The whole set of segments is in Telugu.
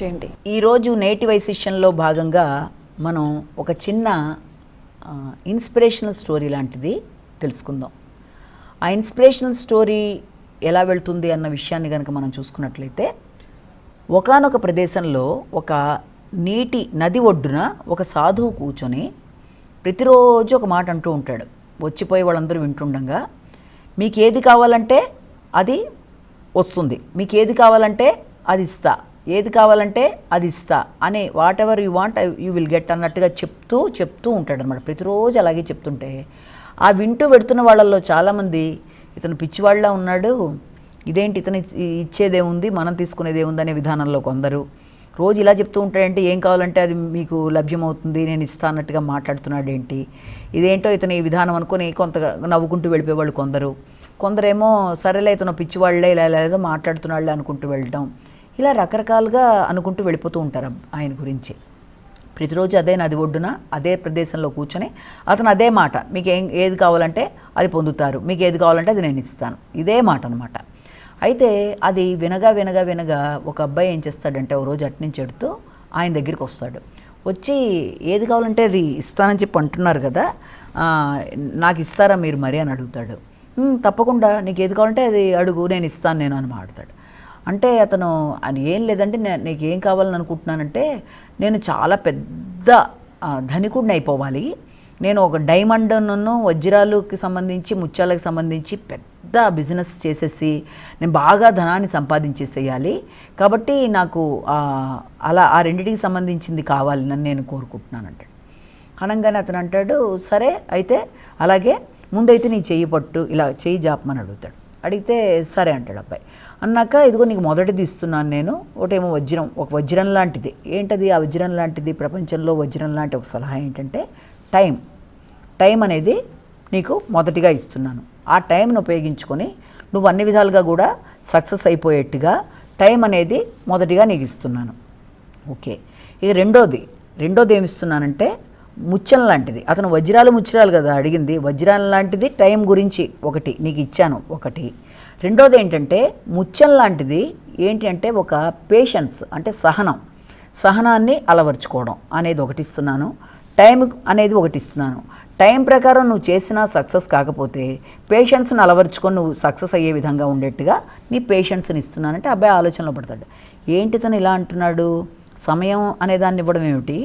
చేయండి. ఈరోజు నేటి వైశిష్యంలో భాగంగా మనం ఒక చిన్న ఇన్స్పిరేషనల్ స్టోరీ లాంటిది తెలుసుకుందాం. ఆ ఇన్స్పిరేషనల్ స్టోరీ ఎలా వెళ్తుంది అన్న విషయాన్ని కనుక మనం చూసుకున్నట్లయితే, ఒకానొక ప్రదేశంలో ఒక నది ఒడ్డున ఒక సాధువు కూర్చొని ప్రతిరోజు ఒక మాట అంటూ ఉంటాడు. వచ్చిపోయి వాళ్ళందరూ వింటుండగా, మీకు ఏది కావాలంటే అది వస్తుంది, మీకు ఏది కావాలంటే అది ఇస్తా, ఏది కావాలంటే అది ఇస్తా అనే what ever you want you will get అన్నట్టుగా చెప్తూ ఉంటాడు అనమాట. ప్రతిరోజు అలాగే చెప్తుంటే ఆ వింటూ పెడుతున్న వాళ్ళల్లో చాలామంది ఇతను పిచ్చివాళ్ళ ఉన్నాడు, ఇదేంటి ఇతను ఇచ్చేదేముంది మనం తీసుకునేదేముంది అనే విధానంలో కొందరు, రోజు ఇలా చెప్తూ ఉంటాడంటే ఏం కావాలంటే అది మీకు లభ్యమవుతుంది, నేను ఇస్తా అన్నట్టుగా మాట్లాడుతున్నాడు ఏంటి, ఇదేంటో ఇతను ఈ విధానం అనుకుని కొంత నవ్వుకుంటూ వెళ్ళిపోయేవాళ్ళు కొందరేమో సరేలే ఇతను పిచ్చివాళ్లే ఇలా ఏదో మాట్లాడుతున్నాళ్ళే అనుకుంటూ వెళ్ళటం, ఇలా రకరకాలుగా అనుకుంటూ వెళ్ళిపోతూ ఉంటారు ఆయన గురించి. ప్రతిరోజు అదే నది ఒడ్డున అదే ప్రదేశంలో కూర్చొని అతను అదే మాట, మీకు ఏది కావాలంటే అది పొందుతారు, మీకు ఏది కావాలంటే అది నేను ఇస్తాను, ఇదే మాట అనమాట. అయితే అది వినగా ఒక అబ్బాయి ఏం చేస్తాడంటే, ఓ రోజు అట్నుంచి ఎడుతూ ఆయన దగ్గరికి వస్తాడు. వచ్చి ఏది కావాలంటే అది ఇస్తానని చెప్పి అంటున్నారు కదా, నాకు ఇస్తారా మీరు మరి అని అడుగుతాడు. తప్పకుండా, నీకు ఏది కావాలంటే అది అడుగు, నేను ఇస్తాను నేను అని మాట్లాడతాడు. అంటే అతను అది ఏం లేదంటే, నీకు ఏం కావాలని అనుకుంటున్నానంటే, నేను చాలా పెద్ద ధనికుడిని అయిపోవాలి, నేను ఒక డైమండ్ను వజ్రాలకి సంబంధించి ముత్యాలకు సంబంధించి పెద్ద బిజినెస్ చేసేసి నేను బాగా ధనాన్ని సంపాదించేసేయాలి, కాబట్టి నాకు అలా ఆ రెండింటికి సంబంధించింది కావాలని నేను కోరుకుంటున్నానంటాడు. అనగానే అతను అంటాడు, సరే అయితే అలాగే, ముందైతే నీ చెయ్యి పట్టు, ఇలా చెయ్యి జాపమని అడుగుతాడు. అడిగితే సరే అంటాడు అబ్బాయి. అన్నాక ఇదిగో నీకు మొదటిది ఇస్తున్నాను నేను, ఒకటేమో వజ్రం, ఒక వజ్రం లాంటిది. ఏంటది ఆ వజ్రం లాంటిది? ప్రపంచంలో వజ్రం లాంటి ఒక సలహా ఏంటంటే టైం అనేది నీకు మొదటిగా ఇస్తున్నాను. ఆ టైంను ఉపయోగించుకొని నువ్వు అన్ని విధాలుగా కూడా సక్సెస్ అయిపోయేట్టుగా టైం అనేది మొదటిగా నీకు ఇస్తున్నాను. ఓకే, ఇక రెండోది ఏమి ఇస్తున్నానంటే ముత్యం లాంటిది. అతను ముత్యాలు కదా అడిగింది, వజ్రాల లాంటిది టైం గురించి ఒకటి నీకు ఇచ్చాను ఒకటి. రెండోది ఏంటంటే ముత్యం లాంటిది ఏంటి అంటే ఒక పేషెన్స్, అంటే సహనాన్ని అలవర్చుకోవడం అనేది ఒకటి ఇస్తున్నాను. టైం అనేది ఒకటి ఇస్తున్నాను. టైం ప్రకారం నువ్వు చేసినా సక్సెస్ కాకపోతే పేషెన్స్ని అలవర్చుకొని నువ్వు సక్సెస్ అయ్యే విధంగా ఉండేట్టుగా నీ పేషెన్స్ని ఇస్తున్నానంటే అబ్బాయి ఆలోచనలో పడతాడు. ఏంటి తను ఇలా అంటున్నాడు, సమయం అనేదాన్ని ఇవ్వడం ఏమిటి,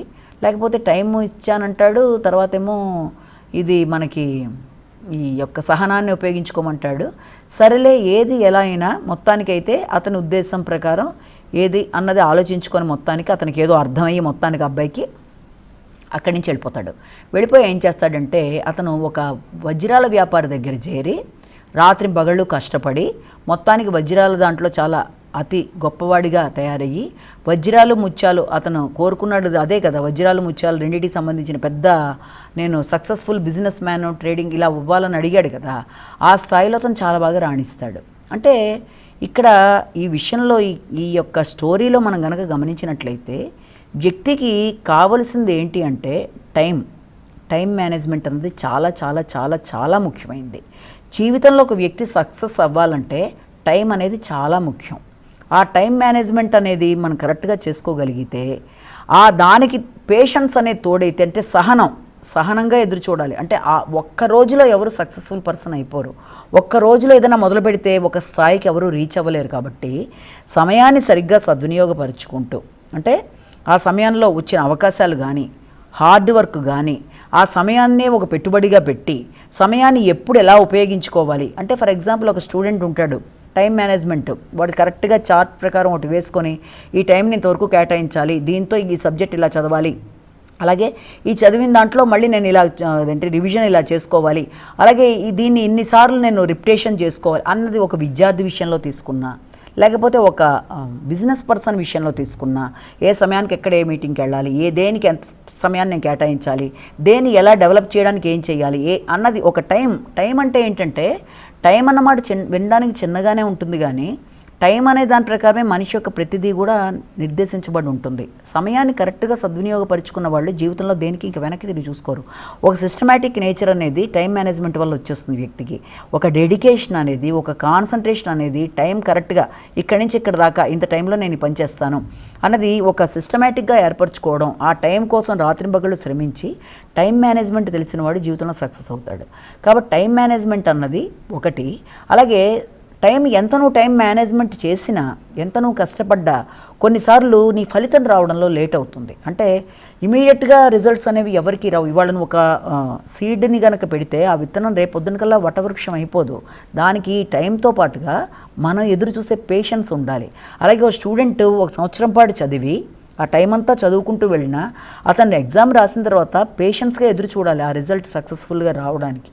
లేకపోతే టైము ఇచ్చానంటాడు, తర్వాత ఏమో ఇది మనకి ఈ యొక్క సహనాన్ని ఉపయోగించుకోమంటాడు. సరేలే, ఏది ఎలా అయినా మొత్తానికైతే అతని ఉద్దేశం ప్రకారం ఏది అన్నది ఆలోచించుకొని మొత్తానికి అతనికి ఏదో అర్థమయ్యి మొత్తానికి అబ్బాయికి అక్కడి నుంచి వెళ్ళిపోయి ఏం చేస్తాడంటే, అతను ఒక వజ్రాల వ్యాపారి దగ్గర చేరి రాత్రి పగళ్ళు కష్టపడి మొత్తానికి వజ్రాల దాంట్లో చాలా అతి గొప్పవాడిగా తయారయ్యి వజ్రాలు ముత్యాలు అతను కోరుకున్నాడు అదే కదా, వజ్రాలు ముత్యాలు రెండింటికి సంబంధించిన పెద్ద నేను సక్సెస్ఫుల్ బిజినెస్ మ్యాన్ ట్రేడింగ్ ఇలా ఇవ్వాలని అడిగాడు కదా, ఆ స్థాయిలో అతను చాలా బాగా రాణిస్తాడు. అంటే ఇక్కడ ఈ విషయంలో ఈ యొక్క స్టోరీలో మనం కనుక గమనించినట్లయితే, వ్యక్తికి కావలసింది ఏంటి అంటే టైం మేనేజ్మెంట్ అనేది చాలా చాలా చాలా చాలా ముఖ్యమైనది. జీవితంలో ఒక వ్యక్తి సక్సెస్ అవ్వాలంటే టైం అనేది చాలా ముఖ్యం. ఆ టైం మేనేజ్మెంట్ అనేది మనం కరెక్ట్గా చేసుకోగలిగితే, దానికి పేషెన్స్ అనేది తోడైతే, అంటే సహనంగా ఎదురు చూడాలి. అంటే ఒక్క రోజులో ఎవరు సక్సెస్ఫుల్ పర్సన్ అయిపోరు. ఒక్క రోజులో ఏదైనా మొదలు పెడితే ఒక స్థాయికి ఎవరు రీచ్ అవ్వలేరు. కాబట్టి సమయాన్ని సరిగ్గా సద్వినియోగపరుచుకుంటూ, అంటే ఆ సమయంలో వచ్చిన అవకాశాలు కానీ, హార్డ్ వర్క్ కానీ, ఆ సమయాన్నే ఒక పెట్టుబడిగా పెట్టి సమయాన్ని ఎప్పుడు ఎలా ఉపయోగించుకోవాలి అంటే, ఫర్ ఎగ్జాంపుల్ ఒక స్టూడెంట్ ఉంటాడు, టైం మేనేజ్మెంట్ వాడు కరెక్ట్గా చార్ట్ ప్రకారం ఒకటి వేసుకొని ఈ టైంని ఇంతవరకు కేటాయించాలి, దీంతో ఈ సబ్జెక్ట్ ఇలా చదవాలి, అలాగే ఈ చదివిన దాంట్లో మళ్ళీ నేను ఇలా అంటే రివిజన్ ఇలా చేసుకోవాలి, అలాగే దీన్ని ఇన్నిసార్లు నేను రిపిటేషన్ చేసుకోవాలి అన్నది ఒక విద్యార్థి విషయంలో తీసుకున్నా, లేకపోతే ఒక బిజినెస్ పర్సన్ విషయంలో తీసుకున్నా, ఏ సమయానికి ఎక్కడ ఏ మీటింగ్కి వెళ్ళాలి, దేనికి ఎంత సమయాన్ని నేను కేటాయించాలి, దేన్ని ఎలా డెవలప్ చేయడానికి ఏం చేయాలి అన్నది ఒక టైం అంటే ఏంటంటే, టైం అన్నమాట వినడానికి చిన్నగానే ఉంటుంది, కానీ టైం అనే దాని ప్రకారమే మనిషి యొక్క ప్రతిదీ కూడా నిర్దేశించబడి ఉంటుంది. సమయాన్ని కరెక్ట్గా సద్వినియోగపరుచుకున్న వాళ్ళు జీవితంలో దేనికి ఇంక వెనక్కి తిరిగి చూసుకోరు. ఒక సిస్టమేటిక్ నేచర్ అనేది టైం మేనేజ్మెంట్ వల్ల వచ్చేస్తుంది వ్యక్తికి. ఒక డెడికేషన్ అనేది, ఒక కాన్సన్ట్రేషన్ అనేది, టైం కరెక్ట్గా ఇక్కడి నుంచి ఇక్కడ దాకా ఇంత టైంలో నేను పని చేస్తాను అన్నది ఒక సిస్టమేటిక్గా ఏర్పరచుకోవడం, ఆ టైం కోసం రాత్రింబగళ్ళు శ్రమించి టైం మేనేజ్మెంట్ తెలిసిన వాడు జీవితంలో సక్సెస్ అవుతాడు. కాబట్టి టైం మేనేజ్మెంట్ అన్నది ఒకటి. అలాగే ఎంత నువ్వు టైం మేనేజ్మెంట్ చేసినా, ఎంత నువ్వు కష్టపడ్డా కొన్నిసార్లు నీ ఫలితం రావడంలో లేట్ అవుతుంది. అంటే ఇమీడియట్గా రిజల్ట్స్ అనేవి ఎవరికి రావు. ఇవాళ నువ్వు ఒక సీడ్ని కనుక పెడితే ఆ విత్తనం రేపు పొద్దునకల్లా వటవృక్షం అయిపోదు. దానికి టైంతో పాటుగా మనం ఎదురు చూసే పేషెన్స్ ఉండాలి. అలాగే ఒక స్టూడెంట్ 1 సంవత్సరం పాటు చదివి ఆ టైం అంతా చదువుకుంటూ వెళ్ళినా అతను ఎగ్జామ్ రాసిన తర్వాత పేషెన్స్గా ఎదురు చూడాలి ఆ రిజల్ట్ సక్సెస్ఫుల్గా రావడానికి.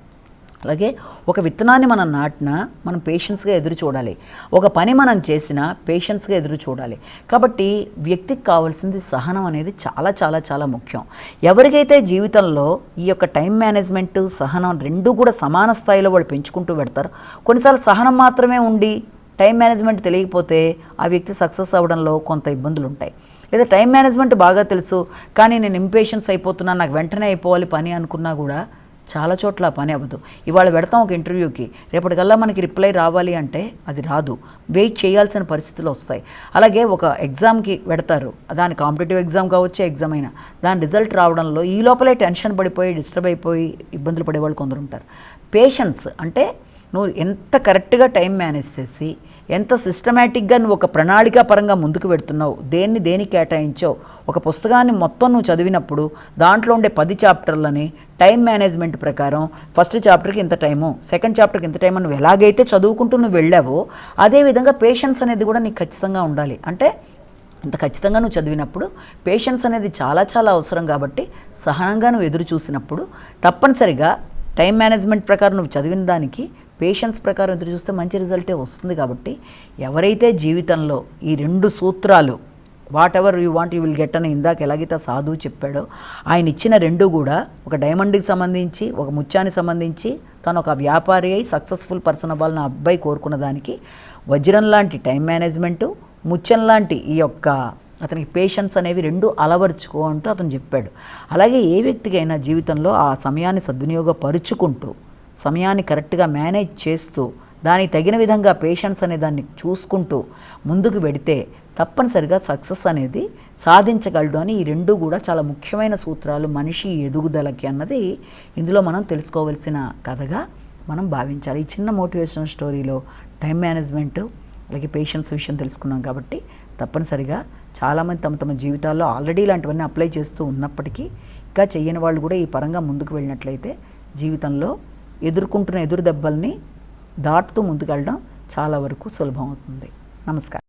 అలాగే ఒక విత్తనాన్ని మనం నాటినా మనం పేషెన్స్గా ఎదురు చూడాలి. ఒక పని మనం చేసినా పేషెన్స్గా ఎదురు చూడాలి. కాబట్టి వ్యక్తికి కావాల్సింది సహనం అనేది చాలా చాలా చాలా ముఖ్యం. ఎవరికైతే జీవితంలో ఈ యొక్క టైం మేనేజ్మెంట్, సహనం రెండూ కూడా సమాన స్థాయిలో వాళ్ళు పెంచుకుంటూ పెడతారు. కొన్నిసార్లు సహనం మాత్రమే ఉండి టైం మేనేజ్మెంట్ తెలియకపోతే ఆ వ్యక్తి సక్సెస్ అవ్వడంలో కొంత ఇబ్బందులు ఉంటాయి. లేదా టైం మేనేజ్మెంట్ బాగా తెలుసు కానీ నేను ఇంపేషెన్స్ అయిపోతున్నాను, నాకు వెంటనే అయిపోవాలి పని అనుకున్నా కూడా చాలా చోట్ల పని అవ్వదు. ఇవాళ పెడతాం ఒక ఇంటర్వ్యూకి, రేపటికల్లా మనకి రిప్లై రావాలి అంటే అది రాదు, వెయిట్ చేయాల్సిన పరిస్థితులు వస్తాయి. అలాగే ఒక ఎగ్జామ్కి పెడతారు, దాని కాంపిటేటివ్ ఎగ్జామ్ కావచ్చు, ఎగ్జామ్ అయినా దాని రిజల్ట్ రావడంలో ఈ లోపలే టెన్షన్ పడిపోయి డిస్టర్బ్ అయిపోయి ఇబ్బందులు పడేవాళ్ళు కొందరు ఉంటారు. పేషెన్స్ అంటే నువ్వు ఎంత కరెక్ట్గా టైం మేనేజ్ చేసి ఎంత సిస్టమేటిక్గా నువ్వు ఒక ప్రణాళికా పరంగా ముందుకు పెడుతున్నావు, దేనికి కేటాయించావు. ఒక పుస్తకాన్ని మొత్తం నువ్వు చదివినప్పుడు దాంట్లో ఉండే 10 చాప్టర్లని టైం మేనేజ్మెంట్ ప్రకారం ఫస్ట్ చాప్టర్కి ఇంత టైము, సెకండ్ చాప్టర్కి ఇంత టైం నువ్వు ఎలాగైతే చదువుకుంటూ నువ్వు వెళ్ళావో అదేవిధంగా పేషెన్స్ అనేది కూడా నీకు ఖచ్చితంగా ఉండాలి. అంటే ఇంత ఖచ్చితంగా నువ్వు చదివినప్పుడు పేషెన్స్ అనేది చాలా చాలా అవసరం. కాబట్టి సహనంగా నువ్వు ఎదురు చూసినప్పుడు తప్పనిసరిగా టైం మేనేజ్మెంట్ ప్రకారం నువ్వు చదివిన దానికి పేషెన్స్ ప్రకారం ఎదురు చూస్తే మంచి రిజల్టే వస్తుంది. కాబట్టి ఎవరైతే జీవితంలో ఈ 2 సూత్రాలు what ever you want you will get అని ఇందాక ఎలాగైతే సాధువు చెప్పాడో, ఆయన ఇచ్చిన 2 కూడా ఒక డైమండ్కి సంబంధించి, ఒక ముత్యానికి సంబంధించి తను ఒక వ్యాపారి అయి సక్సెస్ఫుల్ పర్సన్ అవ్వాలని అబ్బాయి కోరుకున్న దానికి వజ్రం లాంటి టైం మేనేజ్మెంటు, ముత్యం లాంటి ఈ యొక్క అతనికి పేషెన్స్ అనేవి 2 అలవర్చుకో అంటూ అతను చెప్పాడు. అలాగే ఏ వ్యక్తికైనా జీవితంలో ఆ సమయాన్ని సద్వినియోగపరుచుకుంటూ సమయాన్ని కరెక్ట్గా మేనేజ్ చేస్తూ దానికి తగిన విధంగా పేషెన్స్ అనే దాన్ని చూసుకుంటూ ముందుకు వెడితే తప్పనిసరిగా సక్సెస్ అనేది సాధించగలడు అని ఈ 2 కూడా చాలా ముఖ్యమైన సూత్రాలు మనిషి ఎదుగుదలకి అన్నది ఇందులో మనం తెలుసుకోవాల్సిన కథగా మనం భావించాలి. ఈ చిన్న మోటివేషనల్ స్టోరీలో టైం మేనేజ్మెంటు అలాగే పేషెన్స్ విషయం తెలుసుకున్నాం. కాబట్టి తప్పనిసరిగా చాలామంది తమ జీవితాల్లో ఆల్రెడీ ఇలాంటివన్నీ అప్లై చేస్తూ ఉన్నప్పటికీ ఇంకా చెయ్యని వాళ్ళు కూడా ఈ పరంగా ముందుకు వెళ్ళినట్లయితే జీవితంలో ఎదుర్కొంటున్న ఎదురు దెబ్బల్ని దాటుతూ ముందుకెళ్ళడం చాలా వరకు సులభం అవుతుంది. నమస్కారం.